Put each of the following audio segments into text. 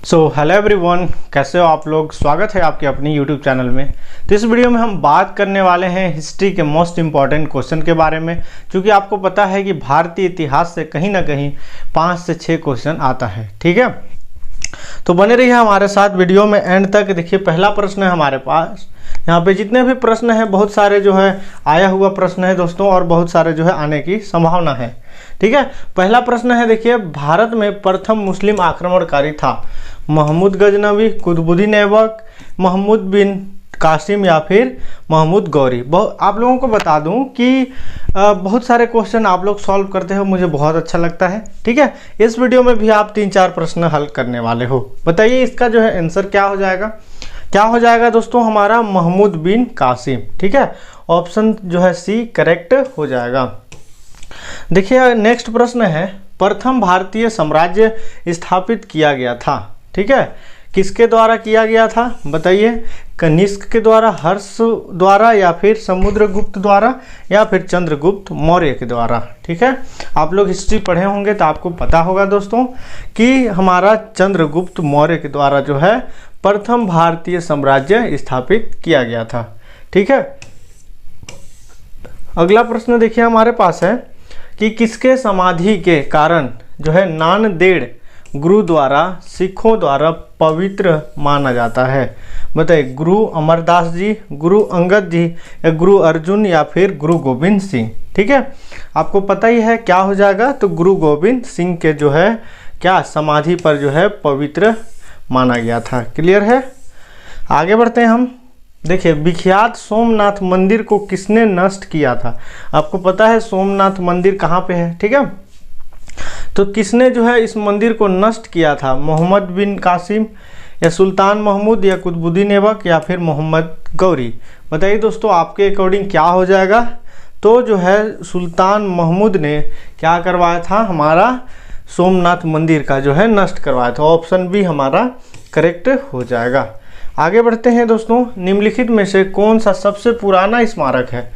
Hello everyone, कैसे हो आप लोग। स्वागत है आपके अपनी यूट्यूब चैनल में। तो इस वीडियो में हम बात करने वाले हैं हिस्ट्री के मोस्ट इम्पॉर्टेंट क्वेश्चन के बारे में। क्योंकि आपको पता है कि भारतीय इतिहास से कहीं ना कहीं 5 से 6 क्वेश्चन आता है। ठीक है, तो बने रहिए हमारे साथ वीडियो में एंड तक। देखिए, पहला प्रश्न है हमारे पास। यहाँ पे जितने भी प्रश्न हैं, बहुत सारे जो है आया हुआ प्रश्न है दोस्तों, और बहुत सारे जो है आने की संभावना है। ठीक है, पहला प्रश्न है, देखिए, भारत में प्रथम मुस्लिम आक्रमणकारी था महमूद गजनवी, कुतुबुद्दीन ऐबक, महमूद बिन कासिम या फिर महमूद गौरी। आप लोगों को बता दूं कि बहुत सारे क्वेश्चन आप लोग सॉल्व करते हो, मुझे बहुत अच्छा लगता है। ठीक है, इस वीडियो में भी आप 3-4 प्रश्न हल करने वाले हो। बताइए इसका जो है आंसर क्या हो जाएगा। क्या हो जाएगा दोस्तों हमारा महमूद बिन कासिम। ठीक है, ऑप्शन जो है सी करेक्ट हो जाएगा। देखिए नेक्स्ट प्रश्न है, प्रथम भारतीय साम्राज्य स्थापित किया गया था। ठीक है, किसके द्वारा किया गया था बताइए। कनिष्क के द्वारा, हर्ष द्वारा, या फिर समुद्रगुप्त द्वारा, या फिर चंद्रगुप्त मौर्य के द्वारा। ठीक है, आप लोग हिस्ट्री पढ़े होंगे तो आपको पता होगा दोस्तों कि हमारा चंद्रगुप्त मौर्य के द्वारा जो है प्रथम भारतीय साम्राज्य स्थापित किया गया था। ठीक है, अगला प्रश्न देखिए हमारे पास है कि किसके समाधि के कारण जो है नांदेड़ गुरुद्वारा सिखों द्वारा पवित्र माना जाता है। बताइए, गुरु अमरदास जी, गुरु अंगद जी, या गुरु अर्जुन, या फिर गुरु गोविंद सिंह। ठीक है, आपको पता ही है क्या हो जाएगा। तो गुरु गोविंद सिंह के जो है क्या समाधि पर जो है पवित्र माना गया था। क्लियर है, आगे बढ़ते हैं हम। देखिए, विख्यात सोमनाथ मंदिर को किसने नष्ट किया था। आपको पता है सोमनाथ मंदिर कहाँ पे है। ठीक है, तो किसने जो है इस मंदिर को नष्ट किया था। मोहम्मद बिन कासिम, या सुल्तान महमूद, या कुतुबुद्दीन ऐबक, या फिर मोहम्मद गौरी। बताइए दोस्तों आपके अकॉर्डिंग क्या हो जाएगा। तो जो है सुल्तान महमूद ने क्या करवाया था, हमारा सोमनाथ मंदिर का जो है नष्ट करवाया था। ऑप्शन बी हमारा करेक्ट हो जाएगा। आगे बढ़ते हैं दोस्तों, निम्नलिखित में से कौन सा सबसे पुराना स्मारक है।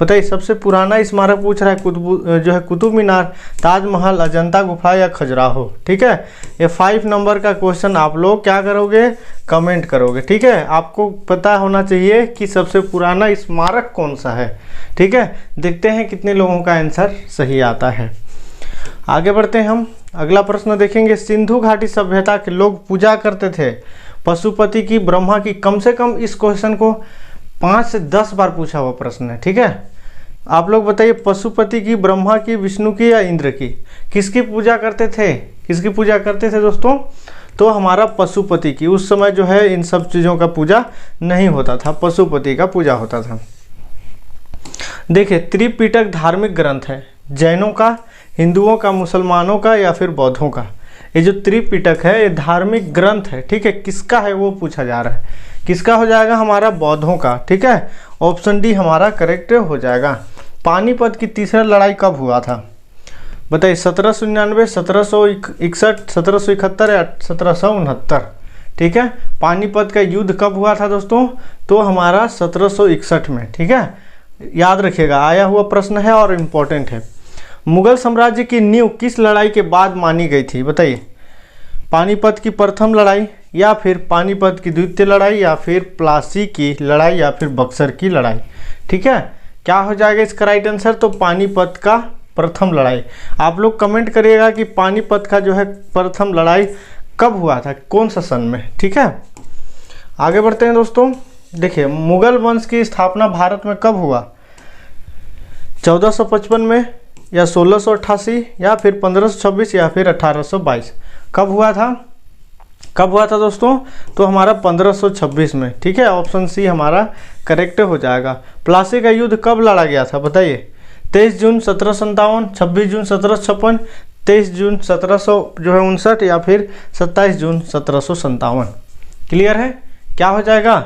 बताइए, सबसे पुराना स्मारक पूछ रहा है कुतुब मीनार, ताजमहल, अजंता गुफा, या खजुराहो। ठीक है, ये 5 नंबर का क्वेश्चन आप लोग क्या करोगे, कमेंट करोगे। ठीक है, आपको पता होना चाहिए कि सबसे पुराना स्मारक कौन सा है। ठीक है, देखते हैं कितने लोगों का आंसर सही आता है। आगे बढ़ते हैं हम, अगला प्रश्न देखेंगे। सिंधु घाटी सभ्यता के लोग पूजा करते थे पशुपति की, ब्रह्मा की। कम से कम इस क्वेश्चन को 5 से 10 बार पूछा हुआ प्रश्न है। ठीक है, आप लोग बताइए, पशुपति की, ब्रह्मा की, विष्णु की, या इंद्र की। किसकी पूजा करते थे, किसकी पूजा करते थे दोस्तों। तो हमारा पशुपति की। उस समय जो है इन सब चीज़ों का पूजा नहीं होता था, पशुपति का पूजा होता था। देखिए, त्रिपिटक धार्मिक ग्रंथ है, जैनों का, हिंदुओं का, मुसलमानों का, या फिर बौद्धों का। ये जो त्रिपिटक है ये धार्मिक ग्रंथ है। ठीक है, किसका है वो पूछा जा रहा है। किसका हो जाएगा, हमारा बौद्धों का। ठीक है, ऑप्शन डी हमारा करेक्ट हो जाएगा। पानीपत की तीसरा लड़ाई कब हुआ था। बताइए, 1799, 1761, 1771, या 1769। ठीक है, पानीपत का युद्ध कब हुआ था दोस्तों। तो हमारा 1761 में। ठीक है, याद रखिएगा, आया हुआ प्रश्न है और इम्पोर्टेंट है। मुगल साम्राज्य की नींव किस लड़ाई के बाद मानी गई थी। बताइए, पानीपत की प्रथम लड़ाई, या फिर पानीपत की द्वितीय लड़ाई, या फिर प्लासी की लड़ाई, या फिर बक्सर की लड़ाई। ठीक है, क्या हो जाएगा इसका राइट आंसर। तो पानीपत का प्रथम लड़ाई। आप लोग कमेंट करिएगा कि पानीपत का जो है प्रथम लड़ाई कब हुआ था, कौन सा सन में। ठीक है, आगे बढ़ते हैं दोस्तों। देखिए, मुगल वंश की स्थापना भारत में कब हुआ। 1455 में, या 1688, या फिर 1526, या फिर 1822। कब हुआ था, कब हुआ था दोस्तों। तो हमारा 1526 में। ठीक है, ऑप्शन सी हमारा करेक्ट हो जाएगा। प्लासी का युद्ध कब लड़ा गया था बताइए। 23 जून 1757, 26 जून 1756, 23 जून 1759, या फिर 27 जून 1757। क्लियर है, क्या हो जाएगा,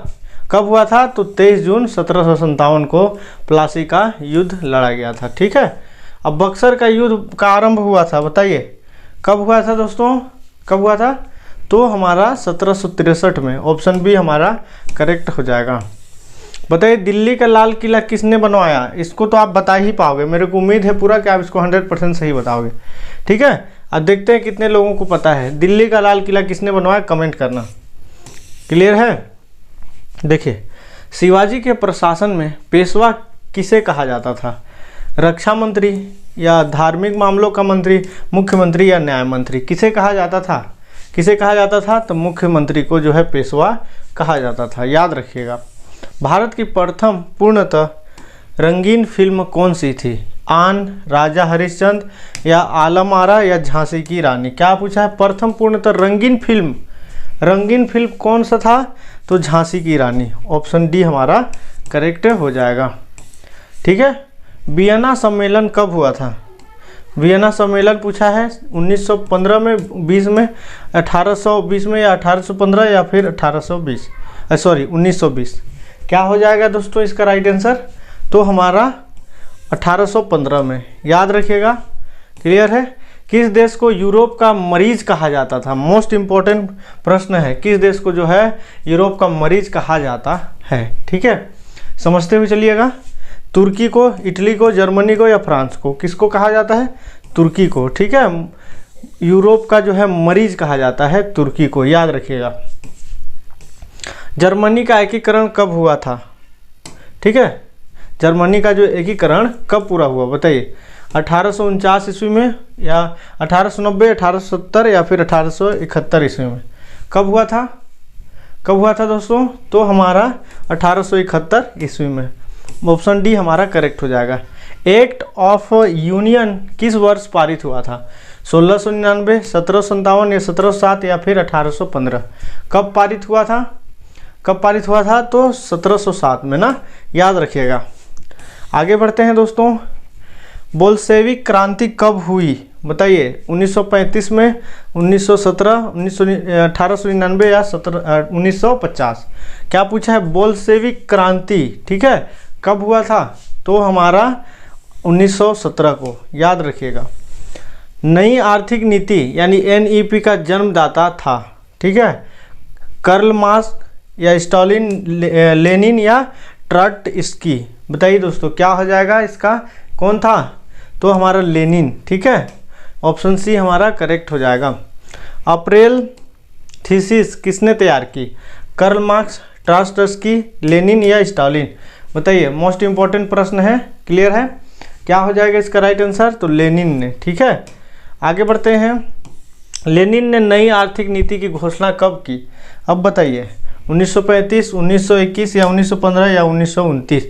कब हुआ था। तो 23 जून 1757 को प्लासी का युद्ध लड़ा गया था। ठीक है, अब बक्सर का युद्ध का आरंभ हुआ था, बताइए कब हुआ था दोस्तों, कब हुआ था। तो हमारा 1763 में। ऑप्शन बी हमारा करेक्ट हो जाएगा। बताइए, दिल्ली का लाल किला किसने बनवाया। इसको तो आप बता ही पाओगे, मेरे को उम्मीद है पूरा कि आप इसको 100% सही बताओगे। ठीक है, अब देखते हैं कितने लोगों को पता है दिल्ली का लाल किला किसने बनवाया, कमेंट करना। क्लियर है। देखिए, शिवाजी के प्रशासन में पेशवा किसे कहा जाता था, रक्षा मंत्री या धार्मिक मामलों का मंत्री, मुख्यमंत्री या न्याय मंत्री, किसे कहा जाता था, किसे कहा जाता था, तो मुख्यमंत्री को जो है पेशवा कहा जाता था, याद रखिएगा। भारत की प्रथम पूर्णतः रंगीन फिल्म कौन सी थी, आन, राजा हरिश्चंद्र या आलम आरा या झांसी की रानी। क्या पूछा है, प्रथम पूर्णतः रंगीन फिल्म कौन सा था, तो झांसी की रानी, ऑप्शन डी हमारा करेक्ट हो जाएगा। ठीक है। वियना सम्मेलन कब हुआ था, वियना सम्मेलन पूछा है 1915 में, 20 में, 1820 में या 1815 या फिर 1920। क्या हो जाएगा दोस्तों इसका राइट आंसर, तो हमारा 1815 में, याद रखिएगा। क्लियर है। किस देश को यूरोप का मरीज कहा जाता था, मोस्ट इंपॉर्टेंट प्रश्न है, किस देश को जो है यूरोप का मरीज कहा जाता है। ठीक है, समझते हुए चलिएगा। तुर्की को, इटली को, जर्मनी को या फ्रांस को, किसको कहा जाता है, तुर्की को। ठीक है, यूरोप का जो है मरीज कहा जाता है तुर्की को, याद रखिएगा। जर्मनी का एकीकरण कब हुआ था, ठीक है, जर्मनी का जो एकीकरण कब पूरा हुआ बताइए, 1849 ईस्वी में या 1890, 1870 या फिर 1871 ईस्वी में, कब हुआ था, कब हुआ था दोस्तों, तो हमारा 1871 ईस्वी में, ऑप्शन डी हमारा करेक्ट हो जाएगा। एक्ट ऑफ यूनियन किस वर्ष पारित हुआ था, 1699, 1757 या 1707 या फिर 1815, कब पारित हुआ था, कब पारित हुआ था, तो 1707 में ना, याद रखिएगा। आगे बढ़ते हैं दोस्तों। बोल्शेविक क्रांति कब हुई बताइए, 1935 में, 1917, 1899 या 1950। क्या पूछा है, बोल्शेविक क्रांति, ठीक है, कब हुआ था, तो हमारा 1917 को, याद रखिएगा। नई आर्थिक नीति यानी NEP का जन्मदाता था, ठीक है, कार्ल मार्क्स या स्टालिन, लेनिन या ट्रॉट्स्की, बताइए दोस्तों क्या हो जाएगा इसका, कौन था, तो हमारा लेनिन। ठीक है, ऑप्शन सी हमारा करेक्ट हो जाएगा। अप्रैल थीसिस किसने तैयार की, कार्ल मार्क्स, ट्रॉट्स्की, लेनिन या स्टालिन, बताइए, मोस्ट इंपॉर्टेंट प्रश्न है। क्लियर है। क्या हो जाएगा इसका राइट आंसर, तो लेनिन ने। ठीक है, आगे बढ़ते हैं। लेनिन ने नई आर्थिक नीति की घोषणा कब की, अब बताइए, 1935, 1921 या 1915 या 1929,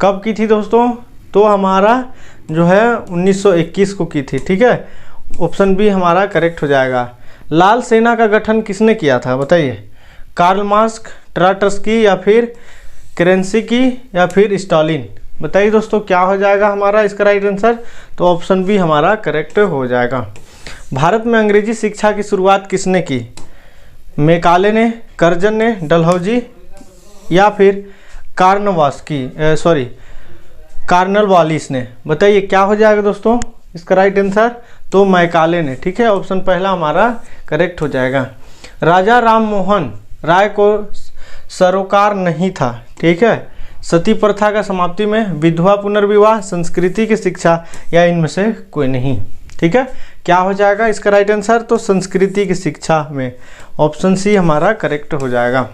कब की थी दोस्तों, तो हमारा जो है 1921 को की थी। ठीक है, ऑप्शन बी हमारा करेक्ट हो जाएगा। लाल सेना का गठन किसने किया था बताइए, कार्ल मार्क्स, ट्रॉट्स्की या फिर केरेंस्की या फिर स्टालिन, बताइए दोस्तों क्या हो जाएगा हमारा इसका राइट आंसर, तो ऑप्शन बी हमारा करेक्ट हो जाएगा। भारत में अंग्रेजी शिक्षा की शुरुआत किसने की, मैकाले ने, कर्जन ने, डलहौजी या फिर कार्नवालिस ने, बताइए क्या हो जाएगा दोस्तों इसका राइट आंसर, तो मैकाले ने। ठीक है, ऑप्शन पहला हमारा करेक्ट हो जाएगा। राजा राम मोहन राय को सरोकार नहीं था, ठीक है, सती प्रथा का समाप्ति में, विधवा पुनर्विवाह, संस्कृति की शिक्षा या इनमें से कोई नहीं। ठीक है, क्या हो जाएगा इसका राइट आंसर, तो संस्कृति की शिक्षा में, ऑप्शन सी हमारा करेक्ट हो जाएगा।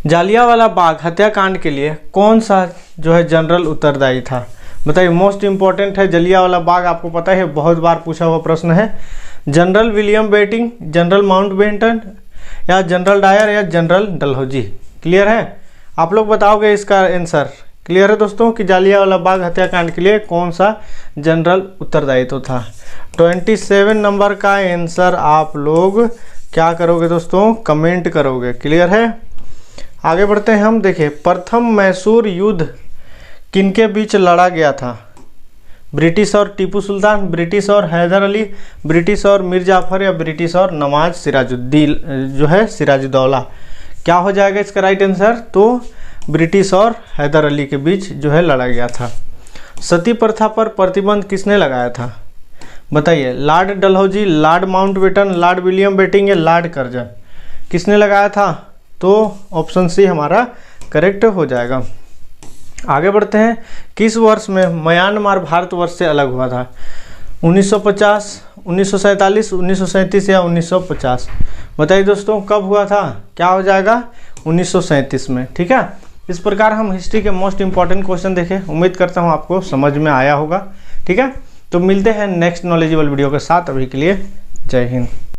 जालियांवाला बाग हत्याकांड के लिए कौन सा जो है जनरल उत्तरदायी था, बताइए, मोस्ट इंपॉर्टेंट है। जालियांवाला बाग आपको पता है बहुत बार पूछा हुआ प्रश्न है। General William Bentinck, General Mountbatten या जनरल डायर या जनरल डलहौजी, क्लियर है, आप लोग बताओगे इसका आंसर। क्लियर है दोस्तों कि जालियांवाला बाग हत्याकांड के लिए कौन सा जनरल उत्तरदायित्व था। 27 नंबर का आंसर आप लोग क्या करोगे दोस्तों, कमेंट करोगे। क्लियर है, आगे बढ़ते हैं हम। देखिए, प्रथम मैसूर युद्ध किनके बीच लड़ा गया था, ब्रिटिश और टीपू सुल्तान, ब्रिटिश और हैदर अली, ब्रिटिश और मीर जाफर या ब्रिटिश और नवाज सिराजुद्दौला, क्या हो जाएगा इसका राइट आंसर, तो ब्रिटिश और हैदर अली के बीच जो है लड़ा गया था। सती प्रथा पर प्रतिबंध किसने लगाया था बताइए, Lord Dalhousie, Lord Mountbatten, Lord William Bentinck या लॉर्ड कर्जन, किसने लगाया था, तो ऑप्शन सी हमारा करेक्ट हो जाएगा। आगे बढ़ते हैं। किस वर्ष में म्यांमार भारतवर्ष से अलग हुआ था, 1950, 1947, 1937 या 1950? बताइए दोस्तों कब हुआ था? क्या हो जाएगा? 1937 में। ठीक है, इस प्रकार हम हिस्ट्री के मोस्ट इंपॉर्टेंट क्वेश्चन देखें। उम्मीद करता हूँ आपको समझ में आया होगा। ठीक है, तो मिलते हैं नेक्स्ट नॉलेजेबल वीडियो के साथ। अभी के लिए जय हिंद।